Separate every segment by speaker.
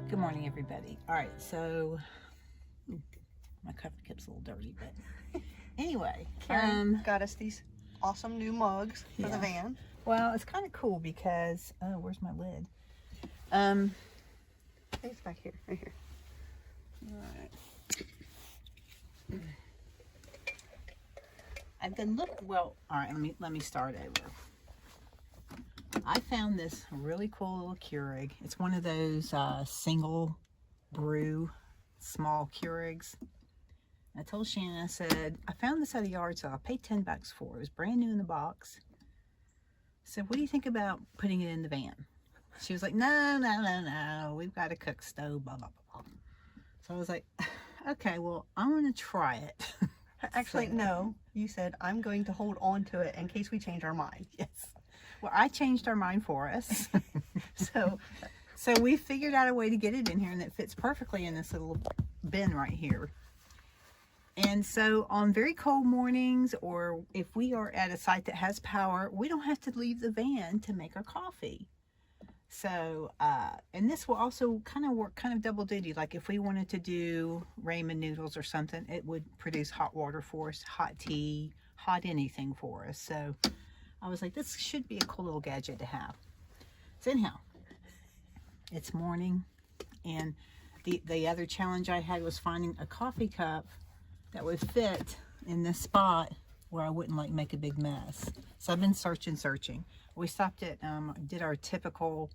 Speaker 1: Good morning, everybody. All right, so my coffee cup's a little dirty, but anyway,
Speaker 2: Karen got us these awesome new mugs for the van.
Speaker 1: Well, it's kind of cool because where's my lid?
Speaker 2: I think it's back here, right here.
Speaker 1: All right. I've been looking. Well, all right. Let me start over. I found this really cool little Keurig. It's one of those single brew small Keurigs. I told Shannon, I said, I found this at a yard sale. I paid $10 for it. It was brand new in the box. I said, what do you think about putting it in the van? She was like, no. We've got a cook stove, blah, blah, blah. So I was like, okay, well, I'm going to try it.
Speaker 2: Actually, no. You said, I'm going to hold on to it in case we change our mind.
Speaker 1: Yes. Well, I changed our mind for us. So we figured out a way to get it in here, and it fits perfectly in this little bin right here. And so on very cold mornings, or if we are at a site that has power, we don't have to leave the van to make our coffee. So, and this will also kind of work kind of double duty. Like if we wanted to do ramen noodles or something, it would produce hot water for us, hot tea, hot anything for us. So I was like, this should be a cool little gadget to have. So anyhow, it's morning, and the other challenge I had was finding a coffee cup that would fit in this spot where I wouldn't like make a big mess. So I've been searching. We stopped at, did our typical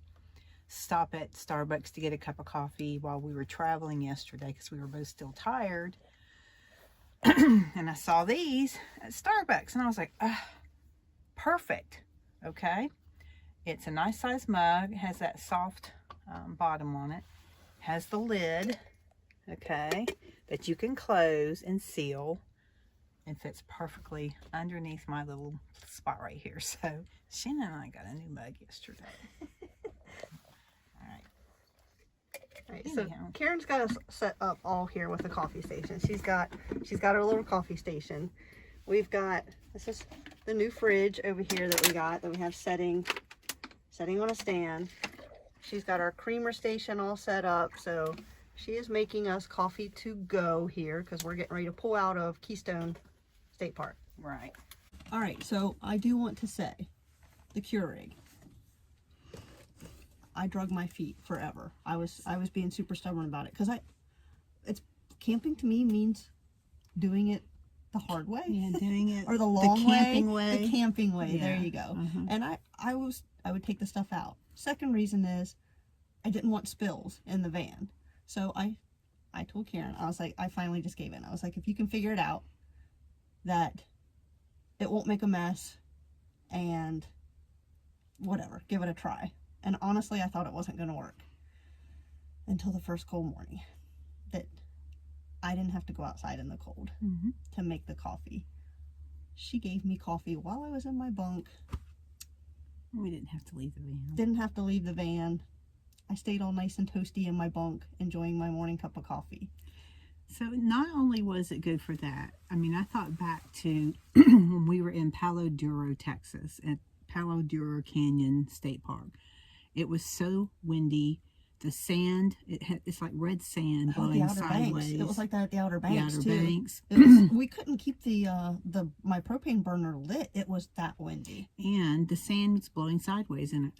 Speaker 1: stop at Starbucks to get a cup of coffee while we were traveling yesterday because we were both still tired. And I saw these at Starbucks, and I was like, perfect. Okay, it's a nice size mug. It has that soft bottom on it. Has the lid, okay, that you can close and seal, and fits perfectly underneath my little spot right here. So Shannon and I got a new mug yesterday.
Speaker 2: All right, so Karen's got us set up all here with the coffee station. She's got her little coffee station. We've got, this is the new fridge over here that we have setting on a stand. She's got our creamer station all set up, so she is making us coffee to go here because we're getting ready to pull out of Keystone State Park.
Speaker 1: Right.
Speaker 2: All right, so I do want to say, the Keurig. I drug my feet forever. I was being super stubborn about it because it's camping to me means doing it the hard way.
Speaker 1: Yeah, doing it
Speaker 2: or the long way. The camping way.
Speaker 1: Yeah.
Speaker 2: There you go. And I would take the stuff out. Second reason is I didn't want spills in the van. So I told Karen, I was like, I finally just gave in. I was like, if you can figure it out that it won't make a mess and whatever, give it a try. And honestly, I thought it wasn't going to work until the first cold morning that I didn't have to go outside in the cold to make the coffee. She gave me coffee while I was in my bunk.
Speaker 1: We didn't have to leave the van.
Speaker 2: Didn't have to leave the van. I stayed all nice and toasty in my bunk, enjoying my morning cup of coffee.
Speaker 1: So not only was it good for that, I mean, I thought back to when we were in Palo Duro, Texas, at Palo Duro Canyon State Park. It was so windy. The sand, it's like red sand blowing sideways.
Speaker 2: Banks. It was like that at the Outer Banks,
Speaker 1: Banks.
Speaker 2: We couldn't keep my propane burner lit. It was that windy.
Speaker 1: And the sand was blowing sideways in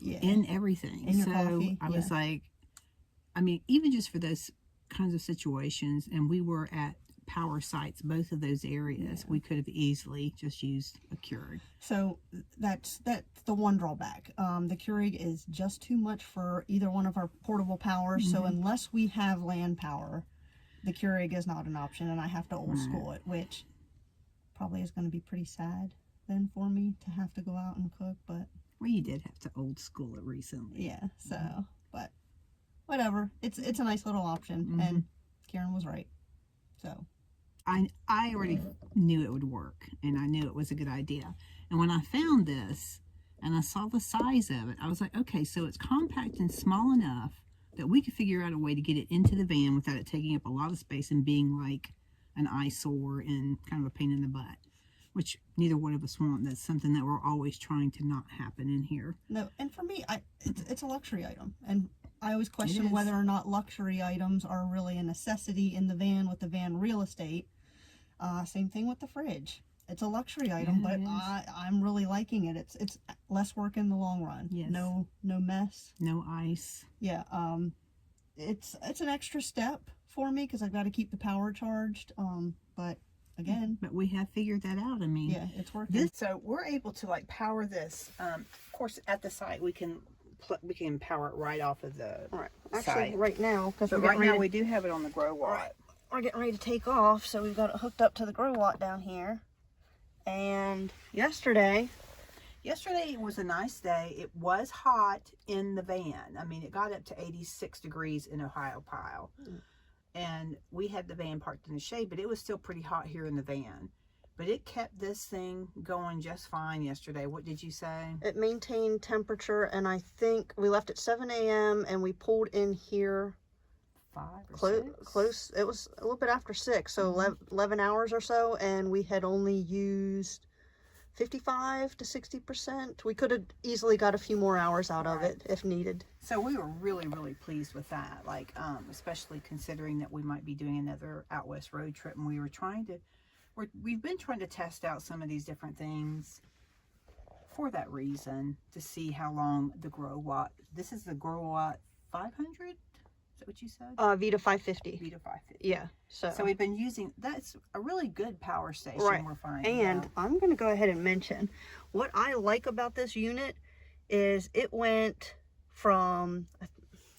Speaker 1: everything.
Speaker 2: In your coffee.
Speaker 1: I was like, I mean, even just for those kinds of situations, and we were at power sites, both of those areas, we could have easily just used a Keurig.
Speaker 2: So that's the one drawback. The Keurig is just too much for either one of our portable powers. So unless we have land power, the Keurig is not an option, and I have to old school it, which probably is going to be pretty sad then for me to have to go out and cook. But
Speaker 1: well, you did have to old school it recently.
Speaker 2: Yeah. So, but whatever. It's a nice little option, and Karen was right. So
Speaker 1: I already knew it would work, and I knew it was a good idea. And when I found this and I saw the size of it, I was like, okay, so it's compact and small enough that we could figure out a way to get it into the van without it taking up a lot of space and being like an eyesore and kind of a pain in the butt, which neither one of us want. That's something that we're always trying to not happen in here.
Speaker 2: No, and for me, it's a luxury item, and I always question whether or not luxury items are really a necessity in the van with the van real estate. Same thing with the fridge. It's a luxury item, but I'm really liking it. It's less work in the long run.
Speaker 1: Yes.
Speaker 2: No mess.
Speaker 1: No ice.
Speaker 2: Yeah. It's an extra step for me because I've got to keep the power charged. But again,
Speaker 1: but we have figured that out. I mean,
Speaker 2: yeah, it's working.
Speaker 1: So we're able to like power this. Of course, at the site we can power it right off of the
Speaker 2: Actually,
Speaker 1: site.
Speaker 2: right now, because
Speaker 1: right now we do have it on the GroWatt.
Speaker 2: We're getting ready to take off, so we've got it hooked up to the GroWatt down here. And yesterday was a nice day. It was hot in the van. I mean, it got up to 86 degrees in Ohiopyle. And we had the van parked in the shade, but it was still pretty hot here in the van. But it kept this thing going just fine yesterday. What did you say? It maintained temperature, and I think we left at 7 a.m. and we pulled in here
Speaker 1: 5 or 6?
Speaker 2: Close. It was a little bit after 6, so 11 hours or so, and we had only used 55 to 60%. We could have easily got a few more hours out of it if needed. So we were really, really pleased with that. Like, especially considering that we might be doing another out west road trip, and we've been trying to test out some of these different things for that reason, to see how long the GroWatt. This is the GroWatt 500. Is that what you said? Vita 550.
Speaker 1: Vita 550.
Speaker 2: Yeah. So
Speaker 1: we've been using, that's a really good power station we're finding.
Speaker 2: And I'm going to go ahead and mention what I like about this unit is it went from,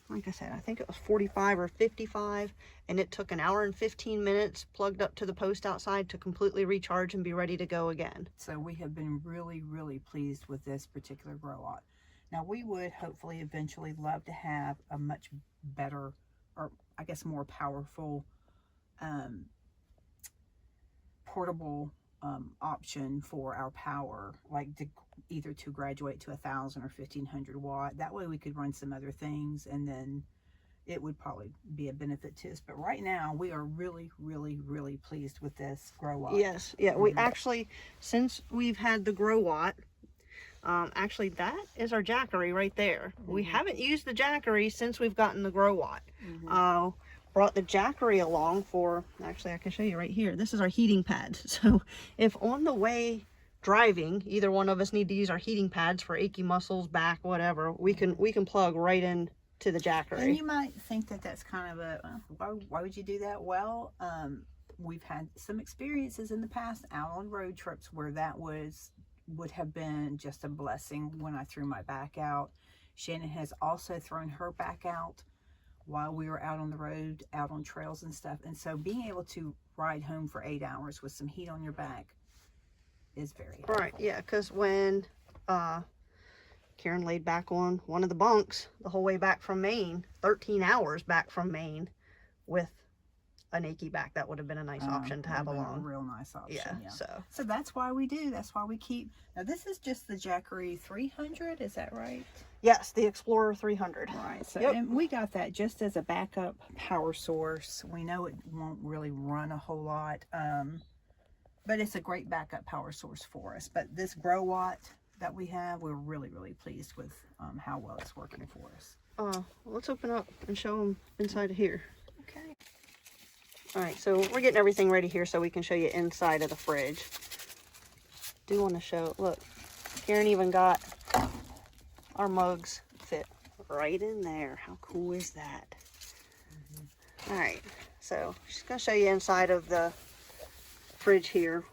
Speaker 2: like I said, I think it was 45 or 55, and it took 1 hour and 15 minutes plugged up to the post outside to completely recharge and be ready to go again. So we have been really, really pleased with this particular GroWatt. Now, we would hopefully eventually love to have a much better, or I guess more powerful, portable option for our power, like either to graduate to 1,000 or 1,500 watt. That way we could run some other things, and then it would probably be a benefit to us. But right now we are really, really, really pleased with this GroWatt. Yes, yeah. We actually, since we've had the GroWatt, actually that is our Jackery right there. We haven't used the Jackery since we've gotten the GroWatt. Brought the Jackery along for, actually I can show you right here. This is our heating pads. So if on the way driving, either one of us need to use our heating pads for achy muscles, back, whatever, we can plug right in to the Jackery. And you might think that that's kind of a, why would you do that? Well, we've had some experiences in the past out on road trips where that would have been just a blessing when I threw my back out. Shannon has also thrown her back out while we were out on the road, out on trails and stuff. And so being able to ride home for 8 hours with some heat on your back is very helpful. Right, yeah, because when Karen laid back on one of the bunks the whole way back from Maine, 13 hours back from Maine with an achy back, that would have been a nice option to have along. A real nice option, yeah. So that's why we do. That's why we keep. Now this is just the Jackery 300, is that right? Yes, the Explorer 300. Right. So and we got that just as a backup power source. We know it won't really run a whole lot, but it's a great backup power source for us. But this GroWatt that we have, we're really, really pleased with how well it's working for us. Let's open up and show them inside of here. Okay. All right, so we're getting everything ready here so we can show you inside of the fridge. Do want to show, look, Karen even got our mugs fit right in there. How cool is that? All right, so she's going to show you inside of the fridge here.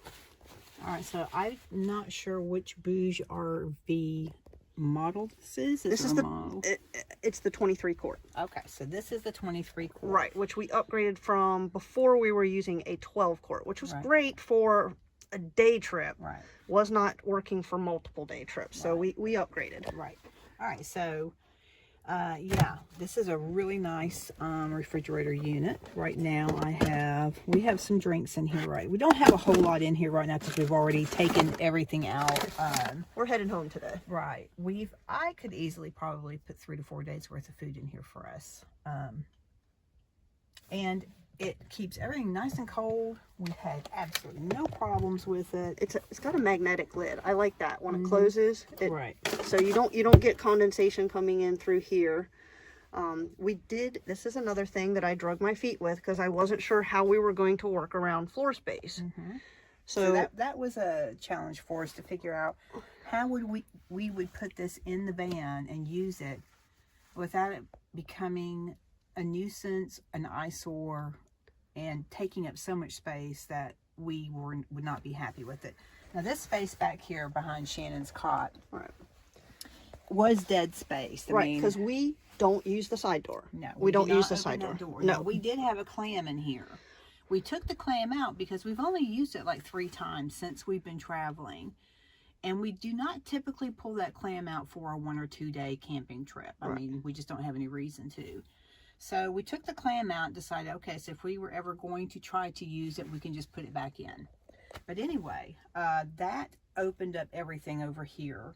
Speaker 2: All right, so I'm not sure which Bouge RV model this is. This is the model. It's the 23 quart. Okay, so this is the 23 quart. Right, which we upgraded from before. We were using a 12 quart, which was great for a day trip. Right. Was not working for multiple day trips, so we upgraded. Right. All right, so yeah, this is a really nice refrigerator unit. Right now we have some drinks in here, right? We don't have a whole lot in here right now because we've already taken everything out. We're heading home today. Right. I could easily probably put 3 to 4 days worth of food in here for us. And it keeps everything nice and cold. We've had absolutely no problems with it. It's got a magnetic lid. I like that. When it closes, right. So you don't get condensation coming in through here. This is another thing that I drug my feet with because I wasn't sure how we were going to work around floor space.
Speaker 1: So that was a challenge for us to figure out how would we would put this in the van and use it without it becoming a nuisance, an eyesore, and taking up so much space that we would not be happy with it. Now this space back here behind Shannon's cot was dead space. I mean,
Speaker 2: because we don't use the side door.
Speaker 1: No,
Speaker 2: we don't
Speaker 1: do not
Speaker 2: use the
Speaker 1: open
Speaker 2: side
Speaker 1: that
Speaker 2: door.
Speaker 1: No, we did have a clam in here. We took the clam out because we've only used it like 3 times since we've been traveling. And we do not typically pull that clam out for a 1 or 2 day camping trip. I mean, we just don't have any reason to. So we took the clam out and decided, okay, so if we were ever going to try to use it, we can just put it back in. But anyway, that opened up everything over here.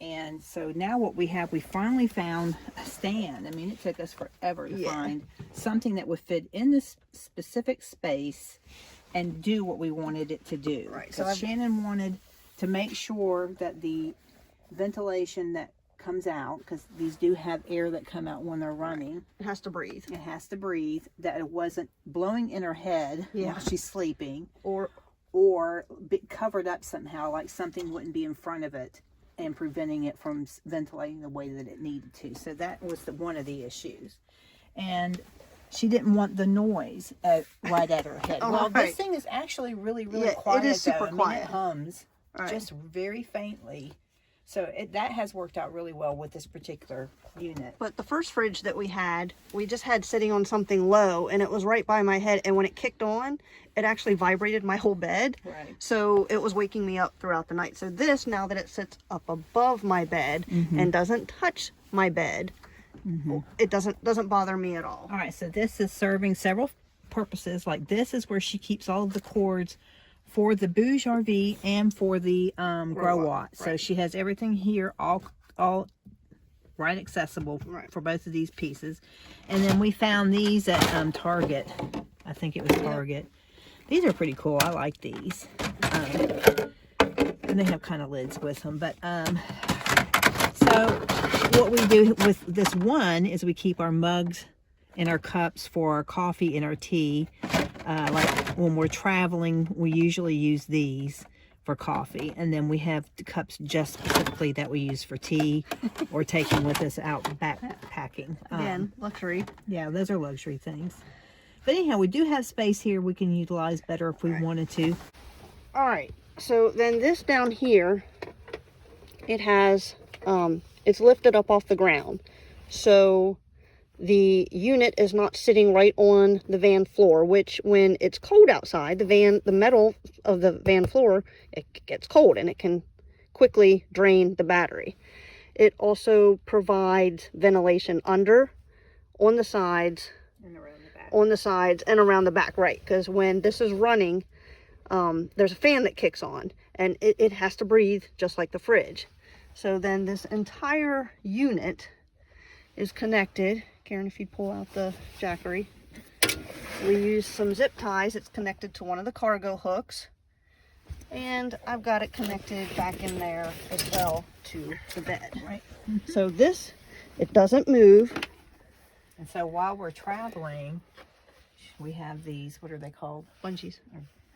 Speaker 1: And so now what we finally found a stand. I mean, it took us forever to find something that would fit in this specific space and do what we wanted it to do.
Speaker 2: Right.
Speaker 1: So Shannon wanted to make sure that the ventilation that comes out, because these do have air that come out when they're running.
Speaker 2: It has to breathe.
Speaker 1: It has to breathe, that it wasn't blowing in her head while she's sleeping. Or covered up somehow, like something wouldn't be in front of it and preventing it from ventilating the way that it needed to. So that was one of the issues. And she didn't want the noise right at her head. Well, this thing is actually really quiet.
Speaker 2: It is super quiet.
Speaker 1: It hums just very faintly. So that has worked out really well with this particular unit.
Speaker 2: But the first fridge that we just had sitting on something low, and it was right by my head, and when it kicked on, it actually vibrated my whole bed.
Speaker 1: Right.
Speaker 2: So it was waking me up throughout the night. So this, now that it sits up above my bed and doesn't touch my bed, it doesn't bother me at all.
Speaker 1: All right, so this is serving several purposes. Like this is where she keeps all of the cords for the Bouge RV and for the GroWatt. So she has everything here all right accessible for both of these pieces. And then we found these at Target. I think it was Target. These are pretty cool. I like these. And they have kind of lids with them. But so what we do with this one is we keep our mugs and our cups for our coffee and our tea. Like when we're traveling, we usually use these for coffee. And then we have the cups just specifically that we use for tea or taking with us out backpacking.
Speaker 2: Again, luxury.
Speaker 1: Yeah, those are luxury things. But anyhow, we do have space here we can utilize better if we wanted to.
Speaker 2: All right. So then this down here, it has, it's lifted up off the ground. So the unit is not sitting right on the van floor, which when it's cold outside, the metal of the van floor, it gets cold and it can quickly drain the battery. It also provides ventilation under, on the sides, and around the back, right? Because when this is running, there's a fan that kicks on and it has to breathe just like the fridge. So then this entire unit is connected. Karen, if you pull out the jackery, we use some zip ties. It's connected to one of the cargo hooks, and I've got it connected back in there as well to the bed. Right. So this, it doesn't move.
Speaker 1: And so while we're traveling, we have these, what are they called?
Speaker 2: Bungees.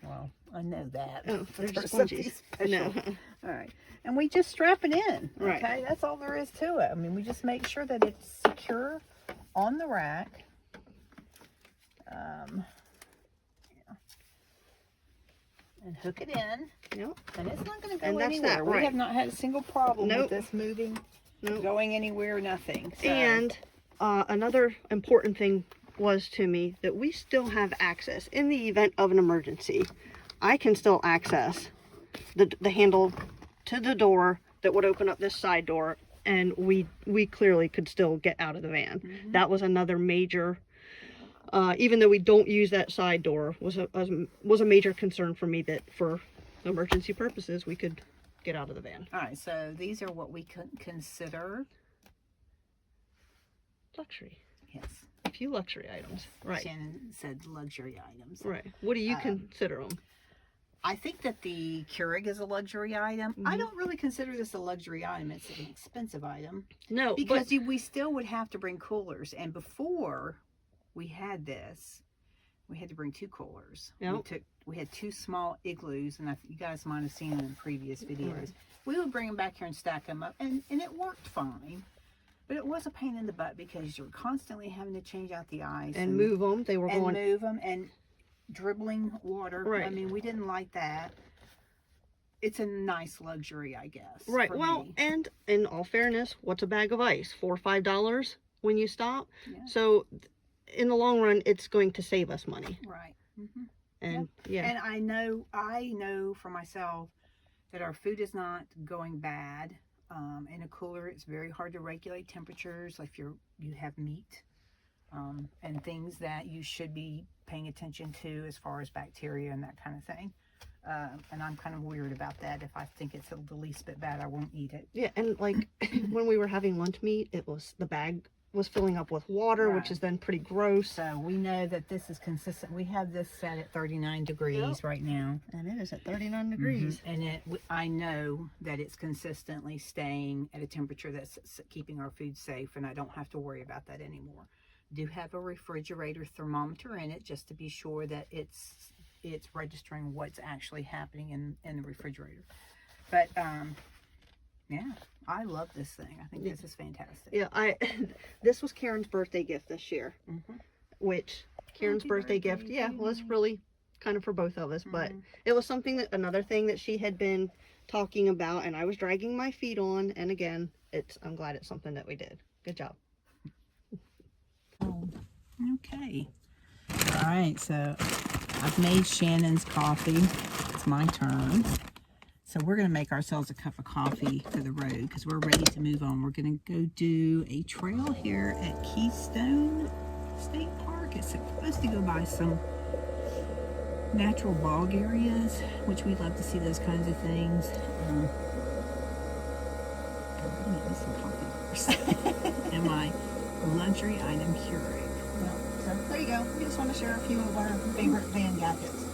Speaker 1: Well, I know that.
Speaker 2: Oh, they're just
Speaker 1: something
Speaker 2: bungees.
Speaker 1: special. All right. And we just strap it in.
Speaker 2: Right.
Speaker 1: Okay, that's all there is to it. I mean, we just make sure that it's secure on the rack. And hook it in.
Speaker 2: Yep.
Speaker 1: And it's not going to go
Speaker 2: And that's
Speaker 1: anywhere.
Speaker 2: that, right.
Speaker 1: We have not had a single problem
Speaker 2: Nope.
Speaker 1: with this moving, going anywhere, nothing. So.
Speaker 2: And another important thing was to me that we still have access in the event of an emergency. I can still access the handle to the door that would open up this side door, and we clearly could still get out of the van. That was another major, even though we don't use that side door, was a major concern for me, that for emergency purposes we could get out of the van.
Speaker 1: All right, so these are what we could consider
Speaker 2: Luxury.
Speaker 1: yes.
Speaker 2: A few luxury items. Right.
Speaker 1: Shannon said luxury items.
Speaker 2: Right. What do you consider them?
Speaker 1: I think that the Keurig is a luxury item. I don't really consider this a luxury item. It's an expensive item.
Speaker 2: No,
Speaker 1: because we still would have to bring coolers. And before we had this, we had to bring 2 coolers.
Speaker 2: Yep.
Speaker 1: We had 2 small igloos, and you guys might have seen them in previous videos. Right. We would bring them back here and stack them up, and it worked fine. But it was a pain in the butt because you're constantly having to change out the ice.
Speaker 2: And move them. They were going...
Speaker 1: And move them, and dribbling water.
Speaker 2: Right.
Speaker 1: I mean, we didn't like that. It's a nice luxury, I guess.
Speaker 2: Right. Well,
Speaker 1: me.
Speaker 2: And in all fairness, what's a bag of ice? $4 or $5 when you stop.
Speaker 1: Yeah.
Speaker 2: So in the long run, it's going to save us money.
Speaker 1: Right. Mm-hmm.
Speaker 2: And yeah.
Speaker 1: And I know for myself that our food is not going bad. In a cooler, it's very hard to regulate temperatures. Like if you have meat and things that you should be paying attention to as far as bacteria and that kind of thing. And I'm kind of weird about that. If I think it's the least bit bad, I won't eat it.
Speaker 2: Yeah, and like when we were having lunch meat, the bag was filling up with water, right. Which is then pretty gross.
Speaker 1: So we know that this is consistent. We have this set at 39 degrees right now.
Speaker 2: And it is at 39 degrees.
Speaker 1: Mm-hmm. And I know that it's consistently staying at a temperature that's keeping our food safe, and I don't have to worry about that anymore. Do have a refrigerator thermometer in it just to be sure that it's registering what's actually happening in the refrigerator. But yeah, I love this thing. I think this is fantastic.
Speaker 2: Yeah, this was Karen's birthday gift this year, which Karen's birthday gift, was really kind of for both of us, but it was another thing that she had been talking about, and I was dragging my feet on, and again, I'm glad it's something that we did. Good job.
Speaker 1: Okay. All right, so I've made Shannon's coffee. It's my turn. So we're going to make ourselves a cup of coffee for the road because we're ready to move on. We're going to go do a trail here at Keystone State Park. It's supposed to go by some natural bog areas, which we love to see those kinds of things. I'm going to make me some coffee first. And my luxury item Keurig.
Speaker 2: So there you go. We just want to share a few of our favorite van gadgets.